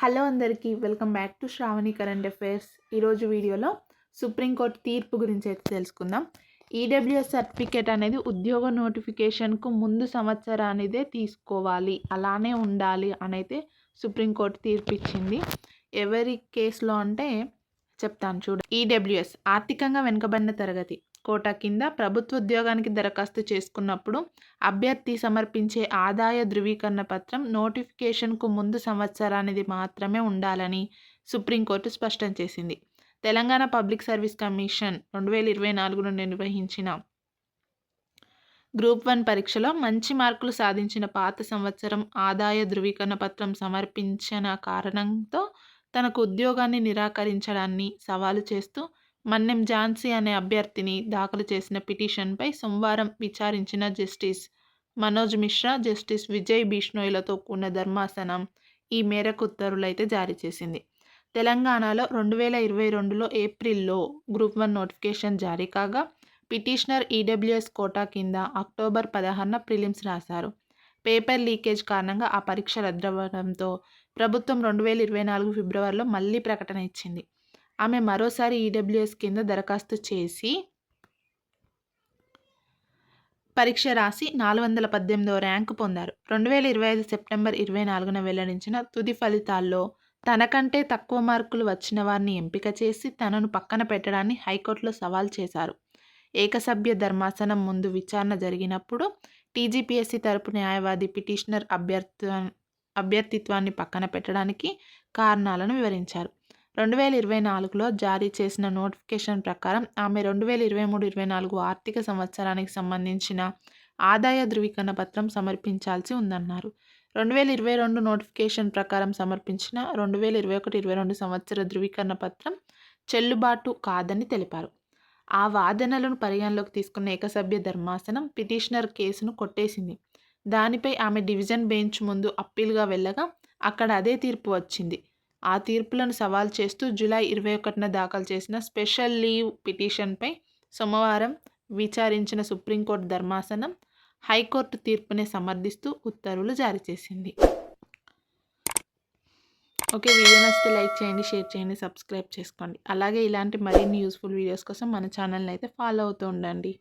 Hello అందరికీ welcome back to Shravani current affairs. ఈరోజు వీడియోలో సుప్రీంకోర్టు తీర్పు గురించి అయితే తెలుసుకుందాం. ఈడబ్ల్యూఎస్ సర్టిఫికేట్ అనేది ఉద్యోగ నోటిఫికేషన్కు ముందు సంవత్సరానిదే తీసుకోవాలి, అలానే ఉండాలి అనైతే సుప్రీంకోర్టు తీర్పు ఇచ్చింది. ఎవరి కేసులో అంటే చెప్తాను చూడండి. ఈడబ్ల్యూఎస్ ఆర్థికంగా వెనుకబడిన తరగతి కోటా కింద ప్రభుత్వ ఉద్యోగానికి దరఖాస్తు చేసుకున్నప్పుడు అభ్యర్థి సమర్పించే ఆదాయ ధృవీకరణ పత్రం నోటిఫికేషన్కు ముందు సంవత్సరానిది మాత్రమే ఉండాలని సుప్రీంకోర్టు స్పష్టం చేసింది. తెలంగాణ పబ్లిక్ సర్వీస్ కమిషన్ 2024 నిర్వహించిన గ్రూప్ 1 పరీక్షలో మంచి మార్కులు సాధించిన పాత సంవత్సరం ఆదాయ ధృవీకరణ పత్రం సమర్పించిన కారణంతో తనకు ఉద్యోగాన్ని నిరాకరించడాన్ని సవాలు చేస్తూ మన్నెం ఝాన్సీ అనే అభ్యర్థిని దాఖలు చేసిన పిటిషన్పై సోమవారం విచారించిన జస్టిస్ మనోజ్ మిశ్రా, జస్టిస్ విజయ్ బిష్ణోయ్లతో కూడిన ధర్మాసనం ఈ మేరకు ఉత్తర్వులైతే జారీ చేసింది. తెలంగాణలో 2022లో ఏప్రిల్లో గ్రూప్ 1 నోటిఫికేషన్ జారీ కాగా పిటిషనర్ ఈడబ్ల్యూఎస్ కోటా కింద అక్టోబర్ 16న ప్రిలిమ్స్ రాశారు. పేపర్ లీకేజ్ కారణంగా ఆ పరీక్ష రద్దవడంతో ప్రభుత్వం 2024 ఫిబ్రవరిలో మళ్ళీ ప్రకటన ఇచ్చింది. ఆమె మరోసారి ఈడబ్ల్యూఎస్ కింద దరఖాస్తు చేసి పరీక్ష రాసి 418వ ర్యాంకు పొందారు. 2025 సెప్టెంబర్ 24న వెల్లడించిన తుది ఫలితాల్లో తనకంటే తక్కువ మార్కులు వచ్చిన వారిని ఎంపిక చేసి తనను పక్కన పెట్టడాన్ని హైకోర్టులో సవాల్ చేశారు. ఏకసభ్య ధర్మాసనం ముందు విచారణ జరిగినప్పుడు టీజీపీఎస్సీ తరపు న్యాయవాది పిటిషనర్ అభ్యర్థిత్వాన్ని పక్కన పెట్టడానికి కారణాలను వివరించారు. 2024లో జారీ చేసిన నోటిఫికేషన్ ప్రకారం ఆమె 2023-24 ఆర్థిక సంవత్సరానికి సంబంధించిన ఆదాయ ధృవీకరణ పత్రం సమర్పించాల్సి ఉందన్నారు. 2022 నోటిఫికేషన్ ప్రకారం సమర్పించిన 2021-22 సంవత్సర ధృవీకరణ పత్రం చెల్లుబాటు కాదని తెలిపారు. ఆ వాదనలను పరిగణలోకి తీసుకున్న ఏకసభ్య ధర్మాసనం పిటిషనర్ కేసును కొట్టేసింది. దానిపై ఆమె డివిజన్ బెంచ్ ముందు అప్పీల్గా వెళ్ళగా అక్కడ అదే తీర్పు వచ్చింది. ఆ తీర్పులను సవాల్ చేస్తూ జూలై 21న దాఖలు చేసిన స్పెషల్ లీవ్ పిటిషన్పై సోమవారం విచారించిన సుప్రీంకోర్టు ధర్మాసనం హైకోర్టు తీర్పునే సమర్థిస్తూ ఉత్తర్వులు జారీ చేసింది. ఓకే, వీడియో నచ్చితే లైక్ చేయండి, షేర్ చేయండి, సబ్స్క్రైబ్ చేసుకోండి. అలాగే ఇలాంటి మరిన్ని యూస్ఫుల్ వీడియోస్ కోసం మన ఛానల్ని అయితే ఫాలో అవుతూ ఉండండి.